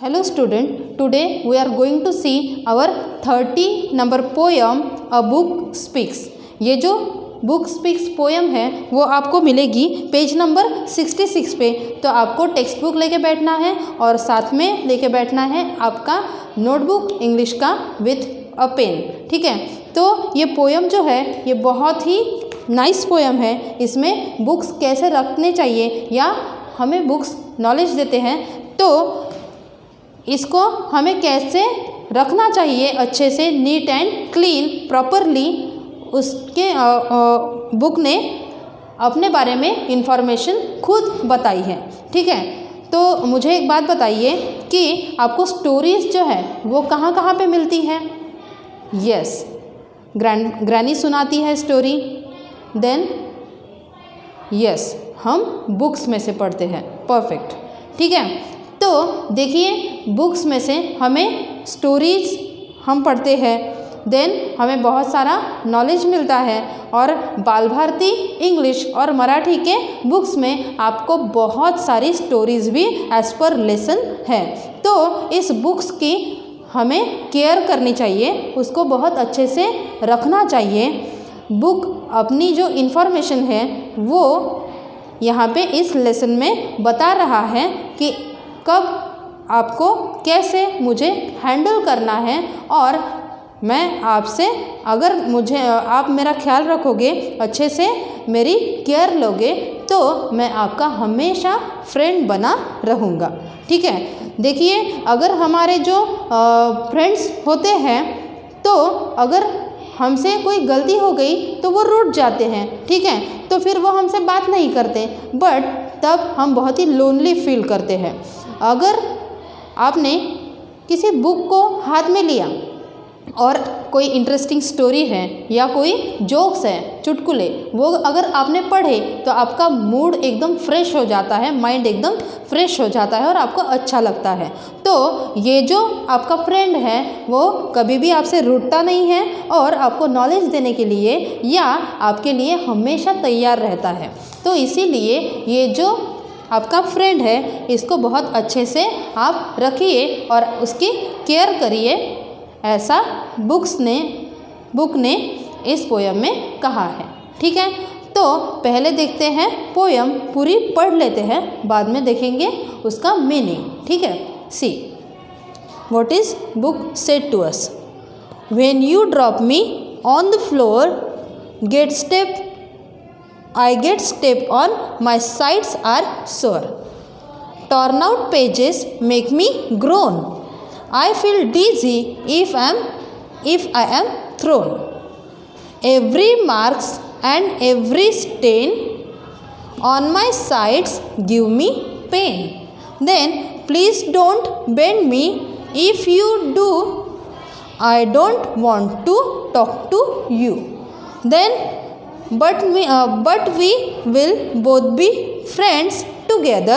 Hello student, today we are going to see our 30 number poem A Book Speaks। ये जो book speaks poem है वो आपको मिलेगी पेज नंबर 66 पे। तो आपको टेक्स्ट बुक लेके बैठना है और साथ में लेके बैठना है आपका नोटबुक इंग्लिश का विथ अ पेन, ठीक है। तो ये पोएम जो है ये बहुत ही नाइस पोएम है। इसमें बुक्स कैसे रखने चाहिए या हमें बुक्स नॉलेज देते हैं, तो इसको हमें कैसे रखना चाहिए अच्छे से, नीट एंड क्लीन प्रॉपरली, उसके बुक ने अपने बारे में इंफॉर्मेशन खुद बताई है, ठीक है। तो मुझे एक बात बताइए कि आपको स्टोरीज़ जो है वो कहाँ कहाँ पे मिलती है। यस, ग्रैनी सुनाती है स्टोरी, देन यस हम बुक्स में से पढ़ते हैं, परफेक्ट, ठीक है। तो देखिए बुक्स में से हमें स्टोरीज हम पढ़ते हैं, देन हमें बहुत सारा नॉलेज मिलता है। और बाल भारती इंग्लिश और मराठी के बुक्स में आपको बहुत सारी स्टोरीज़ भी एज पर लेसन है। तो इस बुक्स की हमें केयर करनी चाहिए, उसको बहुत अच्छे से रखना चाहिए। बुक अपनी जो इन्फॉर्मेशन है वो यहाँ पे इस लेसन में बता रहा है कि कब आपको कैसे मुझे हैंडल करना है, और मैं आपसे, अगर मुझे आप मेरा ख्याल रखोगे, अच्छे से मेरी केयर लोगे, तो मैं आपका हमेशा फ्रेंड बना रहूँगा, ठीक है। देखिए अगर हमारे जो फ्रेंड्स होते हैं, तो अगर हमसे कोई गलती हो गई तो वो रूठ जाते हैं, ठीक है, तो फिर वो हमसे बात नहीं करते, बट तब हम बहुत ही लोनली फील करते हैं। अगर आपने किसी बुक को हाथ में लिया और कोई इंटरेस्टिंग स्टोरी है या कोई जोक्स है, चुटकुले, वो अगर आपने पढ़े तो आपका मूड एकदम फ्रेश हो जाता है, माइंड एकदम फ्रेश हो जाता है और आपको अच्छा लगता है। तो ये जो आपका फ्रेंड है वो कभी भी आपसे रूठता नहीं है और आपको नॉलेज देने के लिए या आपके लिए हमेशा तैयार रहता है। तो इसीलिए ये जो आपका फ्रेंड है इसको बहुत अच्छे से आप रखिए और उसकी केयर करिए, ऐसा बुक ने इस पोएम में कहा है, ठीक है। तो पहले देखते हैं पोएम, पूरी पढ़ लेते हैं, बाद में देखेंगे उसका मीनिंग, ठीक है। See what is book said to us. When you drop me on the floor, I get step on, my sides are sore. Torn out pages make me groan. I feel dizzy if I am thrown. Every marks and every stain on my sides give me pain. Then please don't bend me. If you do, I don't want to talk to you. Then but we will both be friends together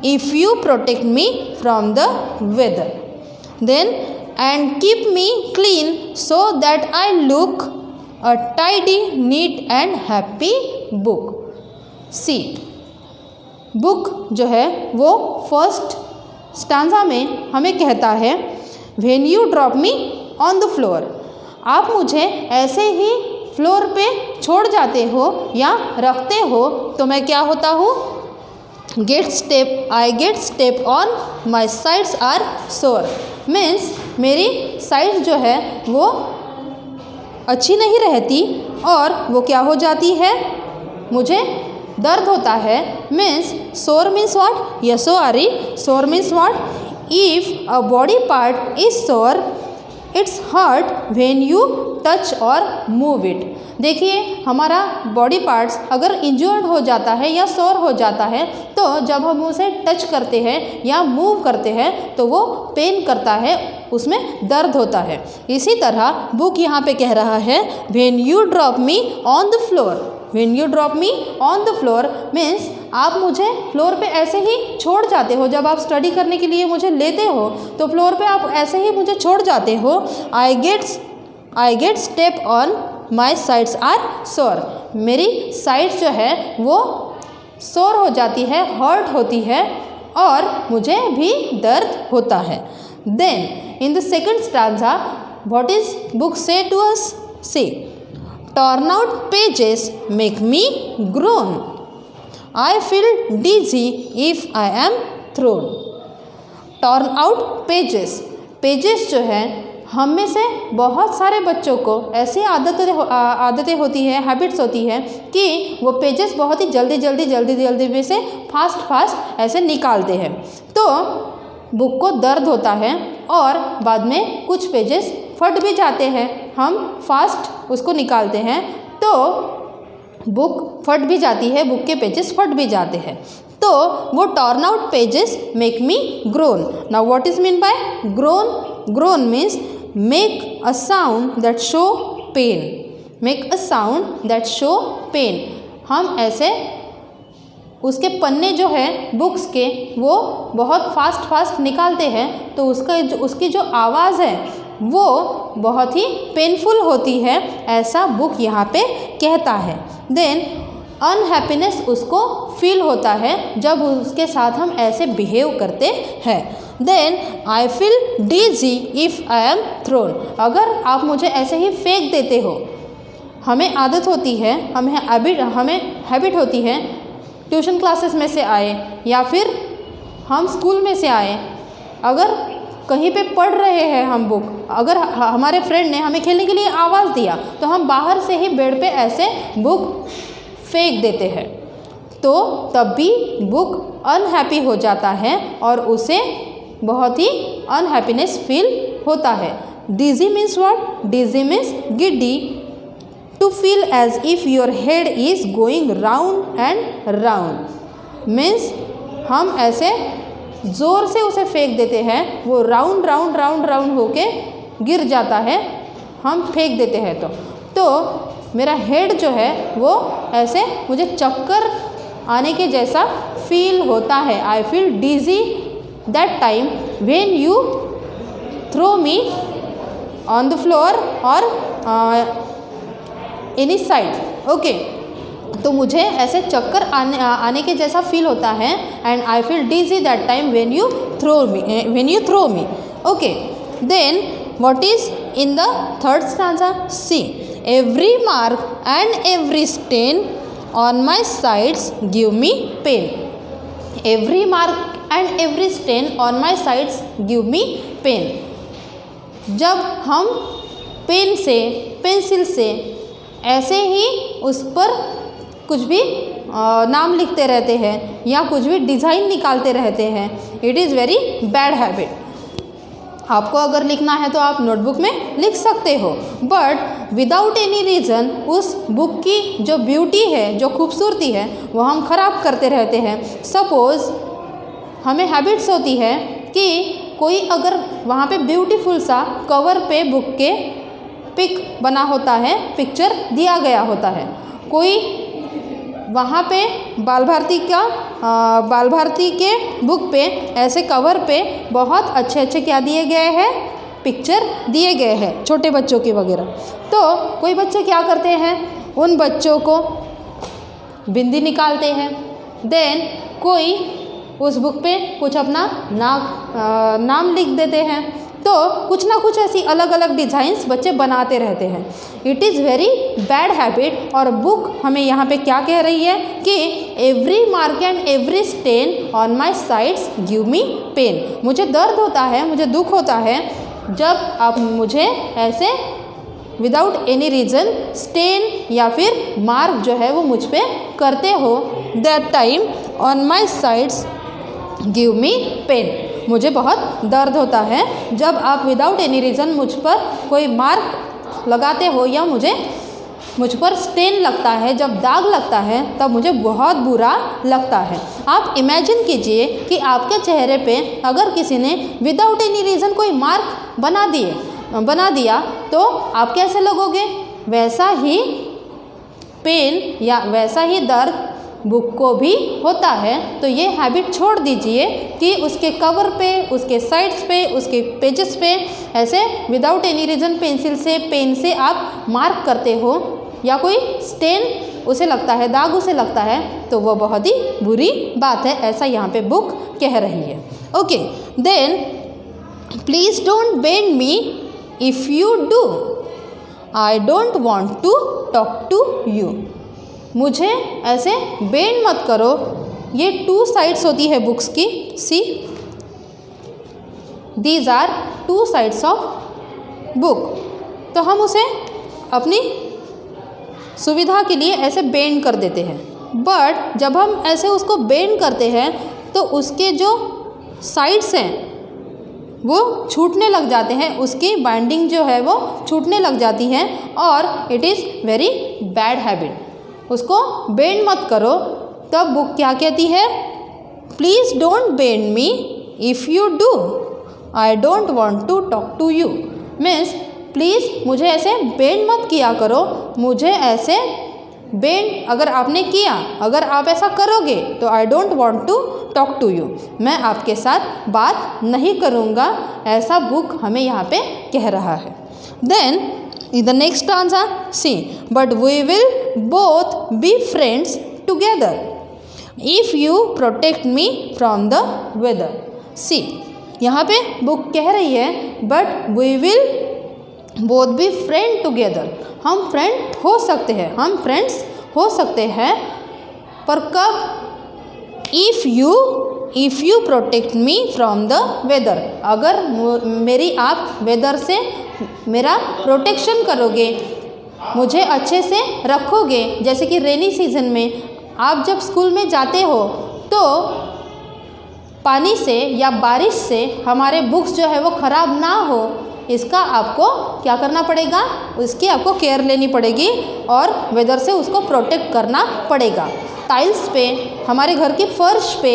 if you protect me from the weather. Then and keep me clean so that I look a tidy, neat and happy book. See, book जो है वो first stanza में हमें कहता है when you drop me on the floor. आप मुझे ऐसे ही फ्लोर पे छोड़ जाते हो या रखते हो तो मैं क्या होता हूँ, I get step on, my sides are sore. Means मेरी साइड जो है वो अच्छी नहीं रहती और वो क्या हो जाती है, मुझे दर्द होता है। Means sore means what, SORE, sore means what, if a body part is sore it's hurt when you touch or move it. देखिए हमारा बॉडी पार्ट्स अगर इंजर्ड हो जाता है या सोर हो जाता है, तो जब हम उसे टच करते हैं या मूव करते हैं तो वो पेन करता है, उसमें दर्द होता है। इसी तरह बुक यहाँ पे कह रहा है when you drop me on the floor. When you drop me on the floor means आप मुझे फ्लोर पे ऐसे ही छोड़ जाते हो। जब आप स्टडी करने के लिए मुझे लेते हो तो फ्लोर पे आप ऐसे ही मुझे छोड़ जाते हो। I get step on, my sides are sore. मेरी साइड्स जो है वो सोर हो जाती है, हर्ट होती है और मुझे भी दर्द होता है। Then in the second stanza what is book say to us? Say torn out pages make me groan. I feel dizzy if I am thrown. torn out pages, pages जो है हम में से बहुत सारे बच्चों को ऐसी आदतें होती है, हैबिट्स होती है कि वो पेजेस बहुत ही जल्दी में से फास्ट ऐसे निकालते हैं, तो बुक को दर्द होता है और बाद में कुछ पेजेस फट भी जाते हैं। हम फास्ट उसको निकालते हैं तो बुक फट भी जाती है, बुक के पेजेस फट भी जाते हैं, तो वो torn out pages make me groan. Now what is mean by groan? Groan means make a sound that show pain, make a sound that show pain. हम ऐसे उसके पन्ने जो है बुक्स के वो बहुत फास्ट निकालते हैं, तो उसकी जो आवाज़ है वो बहुत ही पेनफुल होती है, ऐसा बुक यहाँ पे कहता है। देन अनहैप्पीनेस उसको फील होता है जब उसके साथ हम ऐसे बिहेव करते हैं। Then I feel dizzy if I am thrown. अगर आप मुझे ऐसे ही फेंक देते हो, हमें आदत होती है, हमें हैबिट होती है, ट्यूशन क्लासेस में से आए या फिर हम स्कूल में से आए, अगर कहीं पे पढ़ रहे हैं हम बुक, अगर हमारे फ्रेंड ने हमें खेलने के लिए आवाज़ दिया तो हम बाहर से ही बेड पे ऐसे बुक फेंक देते हैं, तो तब भी बुक अनहैप्पी हो जाता है और उसे बहुत ही अनहैप्पीनेस फील होता है। Dizzy means what? Dizzy means giddy, to feel as if your head is going round and round. Means हम ऐसे ज़ोर से उसे फेंक देते हैं, वो राउंड होके गिर जाता है, हम फेंक देते हैं तो मेरा हेड जो है वो ऐसे मुझे चक्कर आने के जैसा फील होता है। I feel dizzy that time when you throw me on the floor और एनी साइड। ओके, तो मुझे ऐसे चक्कर आने के जैसा फील होता है। And I feel dizzy that time when you throw me. Okay, then what is in the third stanza? See every mark and every stain on my sides give me pain. Every mark and every stain on my sides give me pain. जब हम pen से, pencil से ऐसे ही उस पर कुछ भी नाम लिखते रहते हैं या कुछ भी डिज़ाइन निकालते रहते हैं, it is very bad habit. आपको अगर लिखना है तो आप नोटबुक में लिख सकते हो, बट विदाउट एनी रीज़न उस बुक की जो ब्यूटी है, जो खूबसूरती है, वो हम ख़राब करते रहते हैं। सपोज़ हमें हैबिट्स होती है कि कोई अगर वहाँ पे ब्यूटीफुल सा कवर पे बुक के पिक बना होता है, पिक्चर दिया गया होता है, कोई वहाँ पे बाल भारती के बुक पे ऐसे कवर पे बहुत अच्छे क्या दिए गए हैं, पिक्चर दिए गए हैं छोटे बच्चों के वगैरह। तो कोई बच्चे क्या करते हैं, उन बच्चों को बिंदी निकालते हैं। देन कोई उस बुक पे कुछ अपना नाम लिख देते हैं, तो कुछ ना कुछ ऐसी अलग अलग डिज़ाइंस बच्चे बनाते रहते हैं। It is very bad habit. और बुक हमें यहाँ पे क्या कह रही है कि every mark and every stain on my sides give me pain. मुझे दर्द होता है, मुझे दुख होता है जब आप मुझे ऐसे विदाउट एनी रीज़न स्टेन या फिर मार्क जो है वो मुझ पे करते हो। That time on my sides give me pain. मुझे बहुत दर्द होता है जब आप विदाउट एनी रीज़न मुझ पर कोई मार्क लगाते हो या मुझ पर स्टेन लगता है, जब दाग लगता है तब मुझे बहुत बुरा लगता है। आप इमेजिन कीजिए कि आपके चेहरे पे अगर किसी ने विदाउट एनी रीज़न कोई मार्क बना दिया तो आप कैसे लगोगे? वैसा ही पेन या वैसा ही दर्द बुक को भी होता है। तो ये हैबिट छोड़ दीजिए कि उसके कवर पे, उसके साइड्स पे, उसके पेजेस पे ऐसे विदाउट एनी रीज़न पेंसिल से, पेन से आप मार्क करते हो या कोई स्टेन उसे लगता है, दाग उसे लगता है, तो वो बहुत ही बुरी बात है, ऐसा यहाँ पे बुक कह रही है। Okay, then please don't bend me if you do, I don't want to talk to you. मुझे ऐसे बेंड मत करो। ये 2 साइड्स होती है बुक्स की, see these are 2 sides of book. तो हम उसे अपनी सुविधा के लिए ऐसे बेंड कर देते हैं, बट जब हम ऐसे उसको बेंड करते हैं तो उसके जो साइड्स हैं वो छूटने लग जाते हैं, उसकी बाइंडिंग जो है वो छूटने लग जाती है और it is very bad habit. उसको बेंड मत करो। तब बुक क्या कहती है? Please don't bend me if you do, I don't want to talk to you. Means please मुझे ऐसे बेंड मत किया करो, मुझे ऐसे बेंड अगर आपने किया, अगर आप ऐसा करोगे तो I don't want to talk to you, मैं आपके साथ बात नहीं करूँगा, ऐसा बुक हमें यहाँ पे कह रहा है। Then in the next answer see, but we will both be friends together if you protect me from the weather. See, यहाँ पे बुक कह रही है but we will both be friend together, हम फ्रेंड हो सकते हैं, हम फ्रेंड्स हो सकते हैं, पर कब? If you protect me from the weather, अगर मेरी आप वेदर से मेरा प्रोटेक्शन करोगे, मुझे अच्छे से रखोगे। जैसे कि रेनी सीजन में आप जब स्कूल में जाते हो तो पानी से या बारिश से हमारे बुक्स जो है वो ख़राब ना हो, इसका आपको क्या करना पड़ेगा? उसकी आपको केयर लेनी पड़ेगी और वेदर से उसको प्रोटेक्ट करना पड़ेगा। टाइल्स पे, हमारे घर के फर्श पे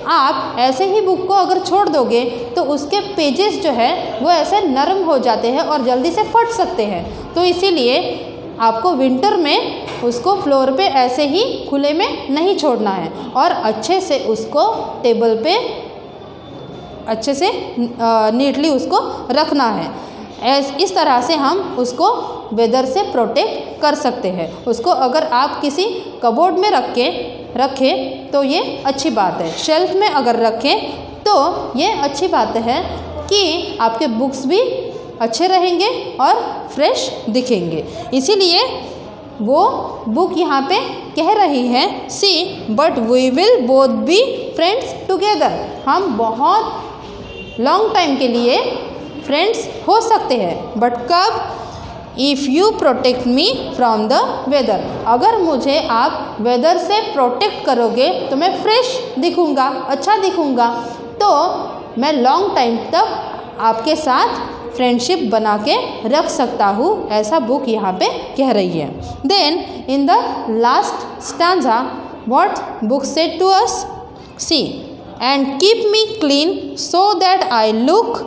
आप ऐसे ही बुक को अगर छोड़ दोगे तो उसके पेजेस जो है वो ऐसे नरम हो जाते हैं और जल्दी से फट सकते हैं। तो इसीलिए आपको विंटर में उसको फ्लोर पे ऐसे ही खुले में नहीं छोड़ना है और अच्छे से उसको टेबल पे अच्छे से नीटली उसको रखना है। इस तरह से हम उसको वेदर से प्रोटेक्ट कर सकते हैं। उसको अगर आप किसी कबोर्ड में रखें तो ये अच्छी बात है, शेल्फ में अगर रखें तो ये अच्छी बात है कि आपके बुक्स भी अच्छे रहेंगे और फ्रेश दिखेंगे। इसीलिए वो बुक यहाँ पे कह रही है see, but we will both be friends together, हम बहुत लॉन्ग टाइम के लिए फ्रेंड्स हो सकते हैं, बट कब? If you protect me from the weather, अगर मुझे आप वेदर से प्रोटेक्ट करोगे तो मैं फ्रेश दिखूँगा, अच्छा दिखूँगा, तो मैं लॉन्ग टाइम तक आपके साथ फ्रेंडशिप बना के रख सकता हूँ, ऐसा बुक यहाँ पे कह रही है। Then in the last stanza what book said to us? See, and keep me clean so that I look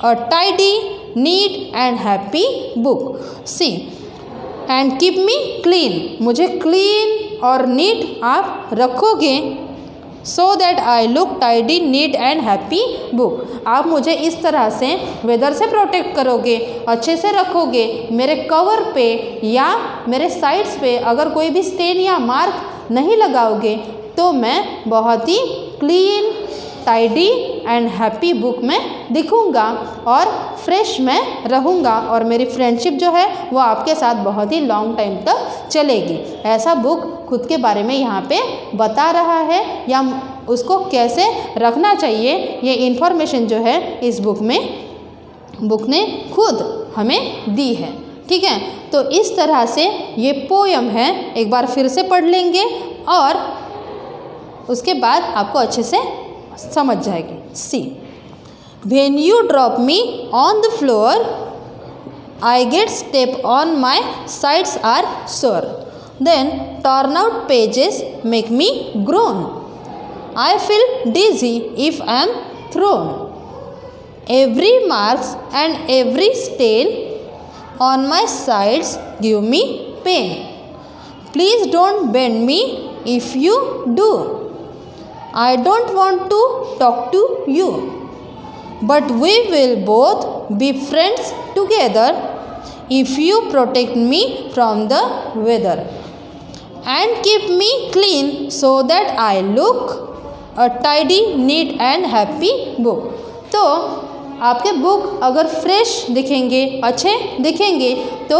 a tidy, neat and happy book. See, and keep me clean, मुझे clean और neat आप रखोगे, so that I look tidy, neat and happy book, आप मुझे इस तरह से weather से प्रोटेक्ट करोगे, अच्छे से रखोगे, मेरे कवर पे या मेरे साइड्स पे अगर कोई भी स्टेन या मार्क नहीं लगाओगे तो मैं बहुत ही clean, tidy and happy book में दिखूँगा और फ्रेश में रहूँगा और मेरी फ्रेंडशिप जो है वो आपके साथ बहुत ही लॉन्ग टाइम तक चलेगी। ऐसा बुक खुद के बारे में यहाँ पे बता रहा है या उसको कैसे रखना चाहिए, ये इन्फॉर्मेशन जो है इस बुक ने खुद हमें दी है। ठीक है, तो इस तरह से ये पोयम है, एक बार फिर से पढ़ लेंगे और उसके बाद आपको अच्छे से समझ जाएगी। See, when you drop me on the floor I get step on my sides are sore, then turn out pages make me groan, I feel dizzy if I am thrown, every marks and every stain on my sides give me pain, please don't bend me if you do, I don't want to talk to you, but we will both be friends together if you protect me from the weather. And keep me clean so that I look a tidy neat and happy book. तो आपके book अगर fresh दिखेंगे, अच्छे दिखेंगे, तो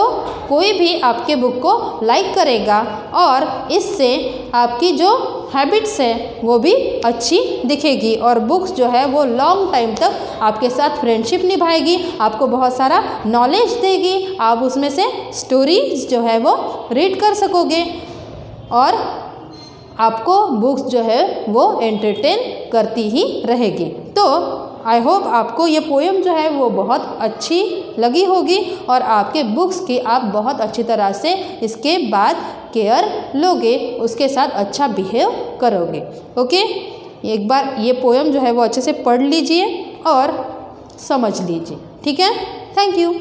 कोई भी आपके बुक को लाइक करेगा और इससे आपकी जो हैबिट्स है वो भी अच्छी दिखेगी और बुक्स जो है वो लॉन्ग टाइम तक आपके साथ फ्रेंडशिप निभाएगी, आपको बहुत सारा नॉलेज देगी, आप उसमें से स्टोरीज जो है वो रीड कर सकोगे और आपको बुक्स जो है वो एंटरटेन करती ही रहेगी। तो आई होप आपको ये पोएम जो है वो बहुत अच्छी लगी होगी और आपके बुक्स की आप बहुत अच्छी तरह से इसके बाद केयर लोगे, उसके साथ अच्छा बिहेव करोगे। ओके, एक बार ये पोएम जो है वो अच्छे से पढ़ लीजिए और समझ लीजिए। ठीक है, थैंक यू।